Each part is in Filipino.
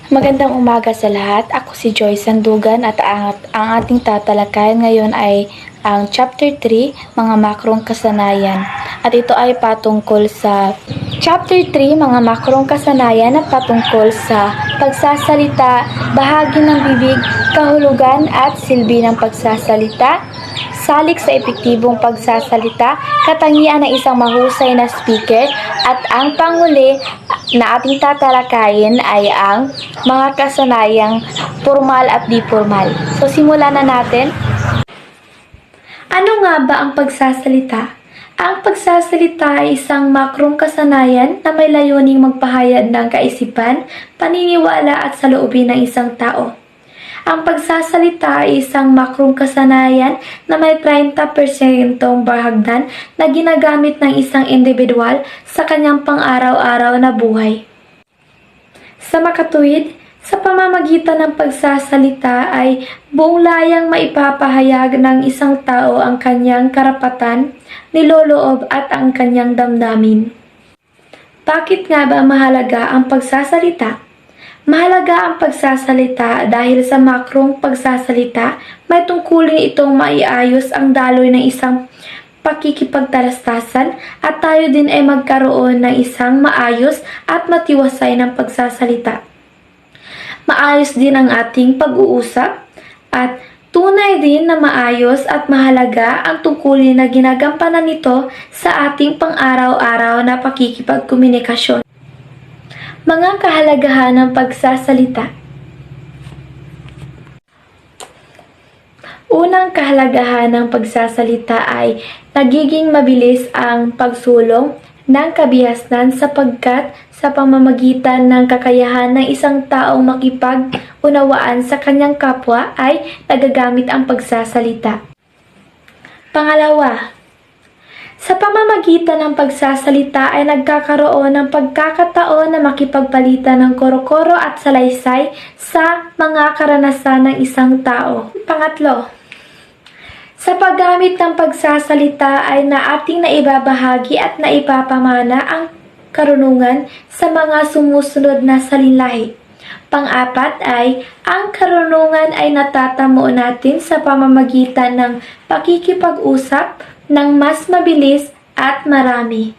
Magandang umaga sa lahat. Ako si Joy Sandugan at ang ating tatalakayan ngayon ay ang Chapter 3, Mga Makrong Kasanayan. At ito ay patungkol sa Chapter 3, Mga Makrong Kasanayan at patungkol sa pagsasalita, bahagi ng bibig, kahulugan at silbi ng pagsasalita, salik sa epektibong pagsasalita, katangian ng isang mahusay na speaker, at ang panghuli na ating tatalakayin ay ang mga kasanayang formal at di formal. So simulan na natin. Ano nga ba ang pagsasalita? Ang pagsasalita ay isang makrong kasanayan na may layuning magpahayag ng kaisipan, paniniwala at saloobin ng isang tao. Ang pagsasalita ay isang makrong kasanayan na may 30% bahagdan na ginagamit ng isang individual sa kanyang pang-araw-araw na buhay. Sa makatuwid, sa pamamagitan ng pagsasalita ay buong layang maipapahayag ng isang tao ang kanyang karapatan, niloloob at ang kanyang damdamin. Bakit nga ba mahalaga ang pagsasalita? Mahalaga ang pagsasalita dahil sa makrong pagsasalita, may tungkulin itong maiayos ang daloy ng isang pakikipagtalastasan at tayo din ay magkaroon ng isang maayos at matiwasay ng pagsasalita. Maayos din ang ating pag-uusap at tunay din na maayos at mahalaga ang tungkulin na ginagampanan nito sa ating pang-araw-araw na pakikipagkomunikasyon. Mga kahalagahan ng pagsasalita. Unang kahalagahan ng pagsasalita ay nagiging mabilis ang pagsulong ng kabihasnan sapagkat sa pamamagitan ng kakayahan ng isang taong makipag-unawaan sa kanyang kapwa ay nagagamit ang pagsasalita. Pangalawa, sa pamamagitan ng pagsasalita ay nagkakaroon ng pagkakataon na makipagpalitan ng koro-koro at salaysay sa mga karanasan ng isang tao. Pangatlo, sa paggamit ng pagsasalita ay ating naibabahagi at naipapamana ang karunungan sa mga sumusunod na salinlahi. Pang-apat ay, ang karunungan ay natatamo natin sa pamamagitan ng pakikipag-usap ng mas mabilis at marami.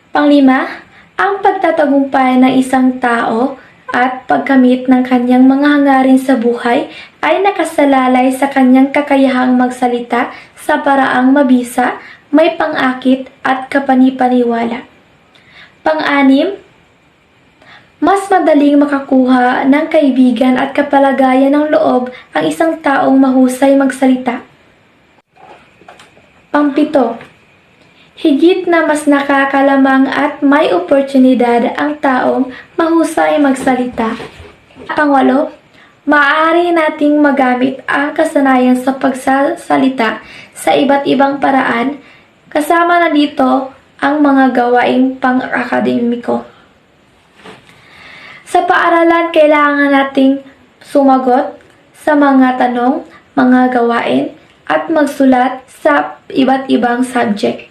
Panglima, ang pagtatagumpay ng isang tao at pagkamit ng kanyang mga hangarin sa buhay ay nakasalalay sa kanyang kakayahang magsalita sa paraang mabisa, may pang-akit at kapanipaniwala. Pang-anim, mas madaling makakuha ng kaibigan at kapalagayan ng loob ang isang taong mahusay magsalita. Pang-pito, higit na mas nakakalamang at may oportunidad ang taong mahusay magsalita. Pang-walo, maaari nating magamit ang kasanayan sa pagsasalita sa iba't ibang paraan, kasama na dito ang mga gawaing pang-akademiko. Sa paaralan, kailangan nating sumagot sa mga tanong, mga gawain, at magsulat sa iba't ibang subject.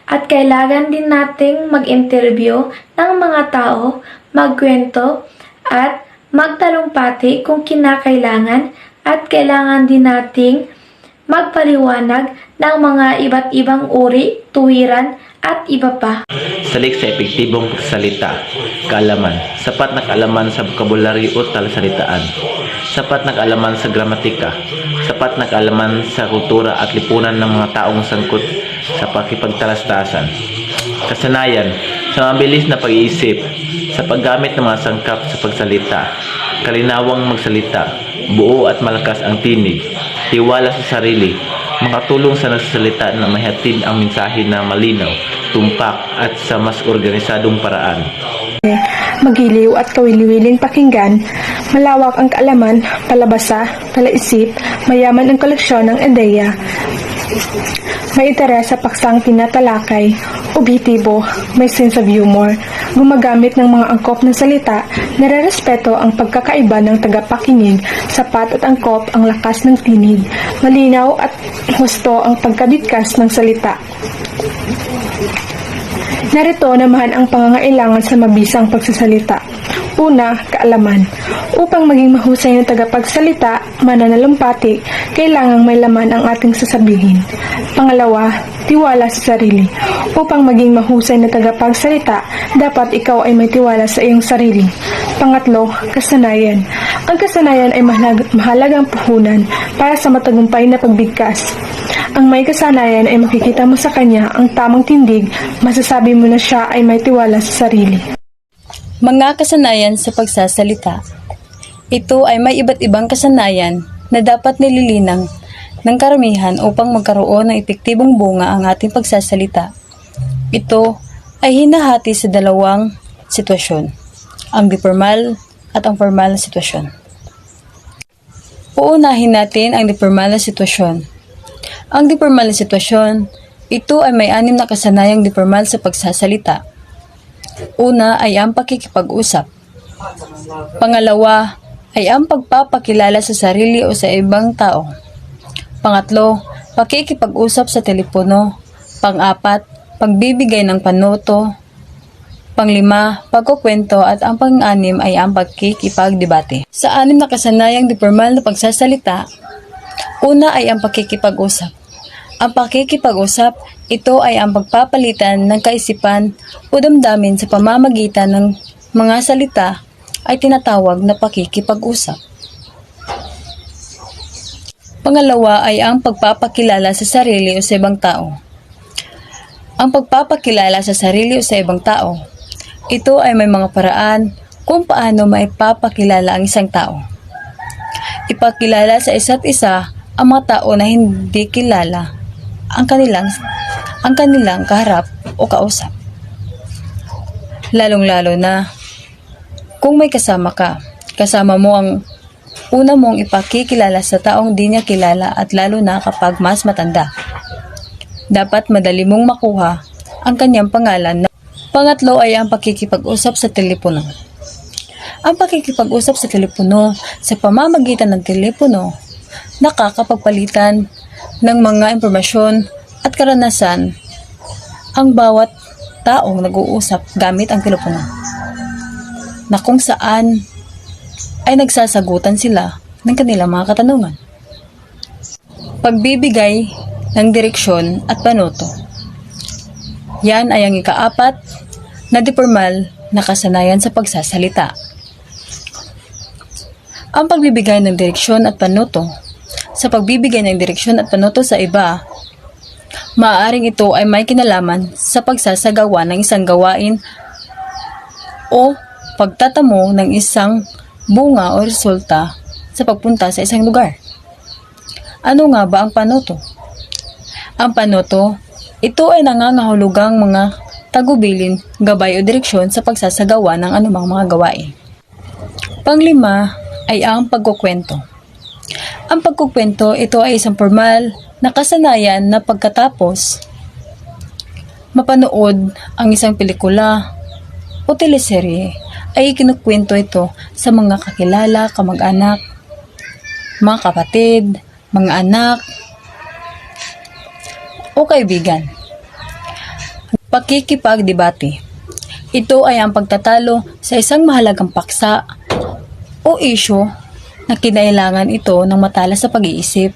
At kailangan din nating mag-interview ng mga tao, magkwento, at magtalumpati kung kinakailangan, at kailangan din nating magpaliwanag ng mga iba't ibang uri, tuwiran, at iba pa. Salik sa epektibong pagsalita, kaalaman, sapat na kaalaman sa bokabularyo o talasalitaan, sapat na kaalaman sa gramatika, sapat na kaalaman sa kultura at lipunan ng mga taong sangkot sa pakipagtalastasan. Kasanayan, sa mabilis na pag-iisip, sa paggamit ng mga sangkap sa pagsalita, kalinawang magsalita, buo at malakas ang tinig, tiwala sa sarili, makatulong sa nagsasalita na mahihatid ang mensahe na malinaw, tumpak at sa mas organisadong paraan. Magiliw at kawili-wiling pakinggan, malawak ang kaalaman, palabasa, palaisip, mayaman ang koleksyon ng ideya, may interes sa paksang tinatalakay, objektibo, may sense of humor, gumagamit ng mga angkop ng salita, nare-respeto ang pagkakaiba ng tagapakinig, sapat at angkop ang lakas ng tinig, malinaw at husto ang pagkabigkas ng salita. Narito naman ang pangangailangan sa mabisang pagsasalita. Una, kaalaman. Upang maging mahusay na tagapagsalita, mananalumpati, kailangang may laman ang ating sasabihin. Pangalawa, tiwala sa sarili. Upang maging mahusay na tagapagsalita, dapat ikaw ay may tiwala sa iyong sarili. Pangatlo, kasanayan. Ang kasanayan ay mahalagang puhunan para sa matagumpay na pagbigkas. Ang may kasanayan ay makikita mo sa kanya ang tamang tindig, masasabi mo na siya ay may tiwala sa sarili. Mga kasanayan sa pagsasalita. Ito ay may iba't ibang kasanayan na dapat nililinang ng karamihan upang magkaroon ng epektibong bunga ang ating pagsasalita. Ito ay hinahati sa dalawang sitwasyon, ang di-formal at ang formal na sitwasyon. Uunahin natin ang di-formal na sitwasyon. Ang di-formal na sitwasyon, ito ay may 6 na kasanayang di-formal sa pagsasalita. Una ay ang pakikipag-usap. Pangalawa ay ang pagpapakilala sa sarili o sa ibang tao. Pangatlo, pakikipag-usap sa telepono. Pang-apat, pagbibigay ng panuto. Pang-5, pagkukwento at ang pang-6 ay ang pagkikipagdebate. Sa 6 na kasanayang di-formal na pagsasalita, una ay ang pakikipag-usap. Ang pakikipag-usap, ito ay ang pagpapalitan ng kaisipan o damdamin sa pamamagitan ng mga salita ay tinatawag na pakikipag-usap. Pangalawa ay ang pagpapakilala sa sarili o sa ibang tao. Ang pagpapakilala sa sarili o sa ibang tao, ito ay may mga paraan kung paano maipapakilala ang isang tao. Ipakilala sa isa't isa ang mga tao na hindi kilala ang kanilang kaharap o kausap. Lalong-lalo na kung may kasama mo ang una mong ipakikilala sa taong di niya kilala at lalo na kapag mas matanda. Dapat madali mong makuha ang kanyang pangalan. Pangatlo ay ang pakikipag-usap sa telepono. Ang pakikipag-usap sa telepono, sa pamamagitan ng telepono, nakakapagpalitan ng mga impormasyon at karanasan ang bawat taong nag-uusap gamit ang telepono, na kung saan ay nagsasagutan sila ng kanilang mga katanungan. Pagbibigay ng direksyon at panuto. Yan ay ang ika-4 na di-formal na kasanayan sa pagsasalita. Ang pagbibigay ng direksyon at panuto. Sa pagbibigay ng direksyon at panuto sa iba, maaaring ito ay may kinalaman sa pagsasagawa ng isang gawain o pagtatamo ng isang bunga o resulta sa pagpunta sa isang lugar. Ano nga ba ang panuto? Ang panuto, ito ay nangangahulugang mga tagubilin, gabay o direksyon sa pagsasagawa ng anumang mga gawain. Pang-5 ay ang pagkukwento. Ang pagkukwento, ito ay isang formal na kasanayan na pagkatapos mapanood ang isang pelikula o teleserye ay kinukwento ito sa mga kakilala, kamag-anak, mga kapatid, mga anak o kaibigan. Pakikipagdebate. Ito ay ang pagtatalo sa isang mahalagang paksa o isyu na kinailangan ito ng matalas sa pag-iisip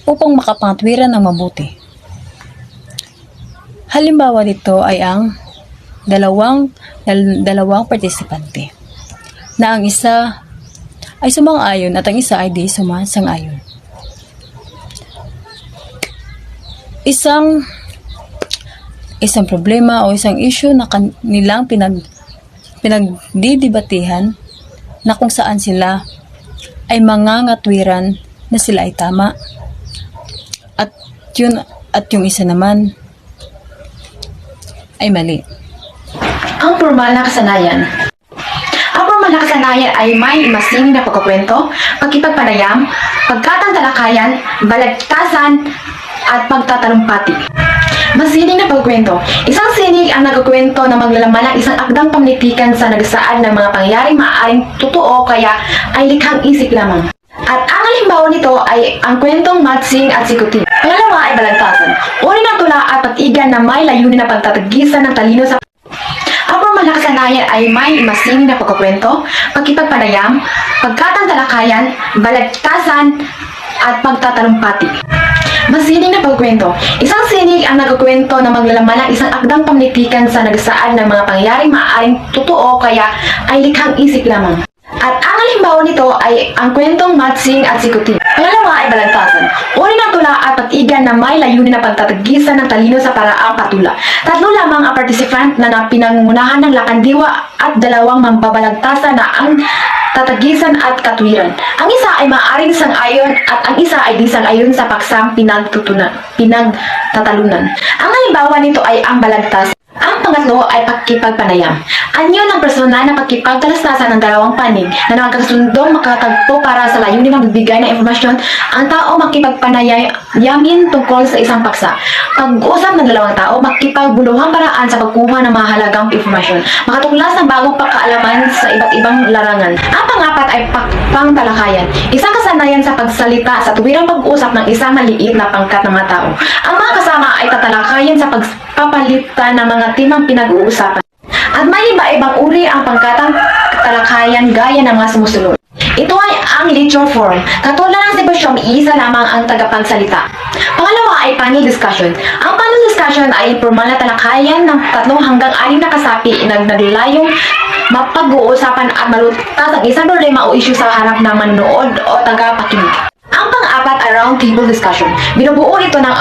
upang makapangatwiran ng mabuti. Halimbawa nito ay ang dalawang partisipante na ang isa ay sumang-ayon at ang isa ay di sumasang-ayon. Isang problema o isang issue na kanilang pinagdidebatehan na kung saan sila ay mangangatwiran na sila ay tama at yung isa naman ay mali. Ang formal na kasanayan. Ang formal na kasanayan ay may masining na pagkukwento, pagkipagpanayam, pagkatantalakayan, balagtasan, at pagtatalumpati. Masining na pagkukwento. Isang sining ang nagkukwento na maglalaman ng isang akdang panlitikan sa nagsaad ng mga pangyayaring maaaring totoo kaya ay likhang isip lamang. At ang halimbawa nito ay ang kwentong Matsing at si Kuting. Pangalawa ay balagtasan. Uri ng tula at patigan na may layunin na pagtatagisan ng talino sa ang formal na kasanayan ay may masining na pagkukwento, pagkipagpanayam, pagkatang talakayan, balagtasan, at pagtatalumpati. Masining na pagkwento. Isang sining ang nagkukwento na maglalaman ng isang akdang pamnitikan sa nagsaad ng mga pangyayaring maaaring totoo kaya ay likhang isip lamang. At ang halimbawa nito ay ang kwentong Matsing at Sikutin. Pangalawa ay balagtasan. Uri ng tula at patigan na may layunin na pagtatagisan ng talino sa paraang patula. Tatlo lamang ang participant na pinangungunahan ng lakandiwa at dalawang mambabalagtasan na ang tatagisan at katwiran. Ang isa ay maaaring sang-ayon at ang isa ay di sang-ayon sa paksang pinagtatalunan. Ang halimbawa nito ay ang balagtas. Ang pangatlo ay pagkipagpanayam. Anyo ng personal na pagkipagkalastasan ng dalawang panig na nakakasundong makatagpo para sa layunin ng bibigay ng informasyon ang tao makipagpanayamin tungkol sa isang paksa. Pag-usap ng dalawang tao, makipagbuluhang paraan sa pagkuha ng mahalagang informasyon. Makatuklas ng bagong pagkaalaman sa iba't ibang larangan. Ang pangapat ay pangtalakayan. Isang kasanayan sa pagsalita sa tuwirang pag-usap ng isang maliit na pangkat ng mga tao. Ang mga kasama ay tatalakayan sa pagpapalitan ng mga timang pinag-uusapan. At may iba-ibang uri ang pangkatang talakayan gaya ng mga sumusunod. Ito ay ang lecture form. Katulad ng sitwasyon, isa lamang ang tagapagsalita. Pangalawa ay panel discussion. Ang panel discussion ay informal na talakayan ng 3 hanggang 6 na kasapi na naglayong mapag-uusapan at malutas ang isang problema o issue sa harap ng manonood o tagapakinig. Ang pang-apat ay round table discussion. Binubuo ito ng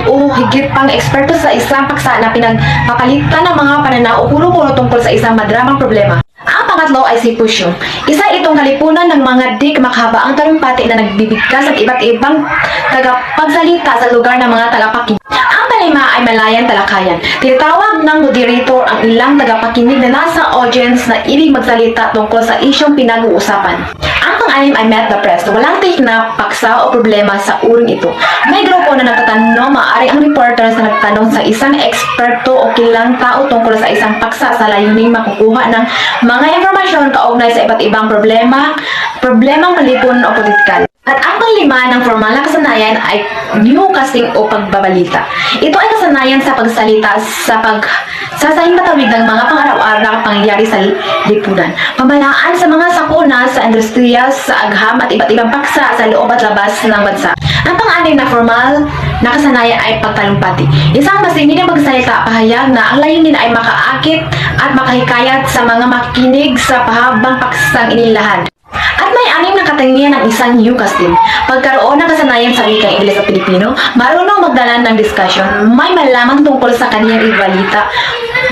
4 o higit pang eksperto sa isang paksa na pinagpapalitan ng mga pananaw o puro-puro tungkol sa isang madramang problema. Ang pangatlo ay symposium. Isa itong kalipunan ng mga di makahabaang talumpati na nagbibigkas ng iba't ibang tagapagsalita sa lugar ng mga tagapakinig. Ang panglima ay malayang talakayan. Tinatawag ng moderator ang ilang tagapakinig na nasa audience na ibig magsalita tungkol sa isyong pinag-uusapan. Ang pang-anim ay met the press. Walang take na paksa o problema sa uring ito. May grupo na nagtatanong, maaari ang reporters na nagtanong sa isang eksperto o kilalang tao tungkol sa isang paksa sa layuning makukuha ng mga informasyon kaugnay sa iba't ibang problemang palipon o politikal. At ang panglima ng formal na kasanayan ay newscasting o pagbabalita. Ito ay kasanayan sa pagsalita sa pagsasahing matawid ng mga pang-araw-araw na pangyayari sa lipunan. Pamahalaan sa mga sakuna, sa industriya, sa agham at iba't ibang paksa sa loob at labas ng bansa. Ang pang-anim na formal na kasanayan ay pagtalumpati. Isang masinig na pagsalita pahayag na ang layunin ay makaakit at makahikayat sa mga makikinig sa pahabang paksang inilahan. At may 6 na katangian ng isang newscasting. Pagkaroon ng kasanayan sa wikang Ingles at Pilipino, marunong magdala ng discussion, may malaman tungkol sa kanyang ibalita,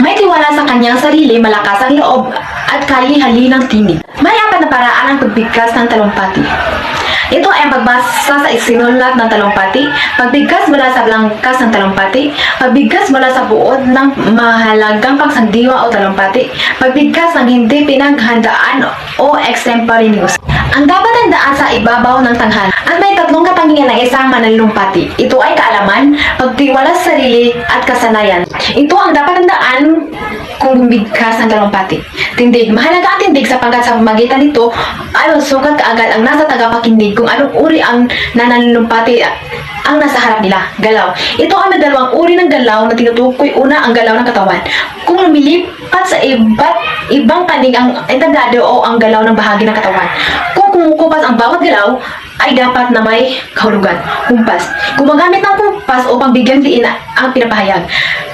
may tiwala sa kanyang sarili, malakas ang loob, at kali-hali ng tinig. May 4 na paraan ang pagbigkas ng talumpati. Ito ay ang pagbasa sa isinulat ng talumpati, pagbigkas mula sa langkas ng talumpati, pagbigkas mula sa buod ng mahalagang pagsangdiwa o talumpati, pagbigkas ng hindi pinaghandaan o extemporary news. Ang dapat tandaan sa ibabaw ng tanghan at may 3 katangian ng isang mananalumpati. Ito ay kaalaman, pagtiwala sa sarili at kasanayan. Ito ang dapat tandaan kung bumigkas ng talumpati. Tindig. Mahalaga ang tindig sapagkat sa pamagitan nito ay masukat kaagad ang nasa tagapakinig kung anong uri ang nananalumpati ang nasa harap nila. Galaw. Ito ay may 2 uri ng galaw na tinutukoy. Una, ang galaw ng katawan. Kung lumilipat sa ibang panig ang entablado o ang galaw ng bahagi ng katawan. Kung kumukupas ang bawat galaw, ay dapat na may kahulugan. Kumpas. Gumagamit ng kumpas upang bigyan diin ang pinapahayag.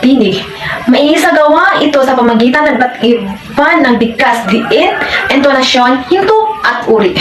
Tinig. Maisagawa ito sa pamagitan ng iba't iba ng bigkas, diin, intonasyon, hinto, at uri.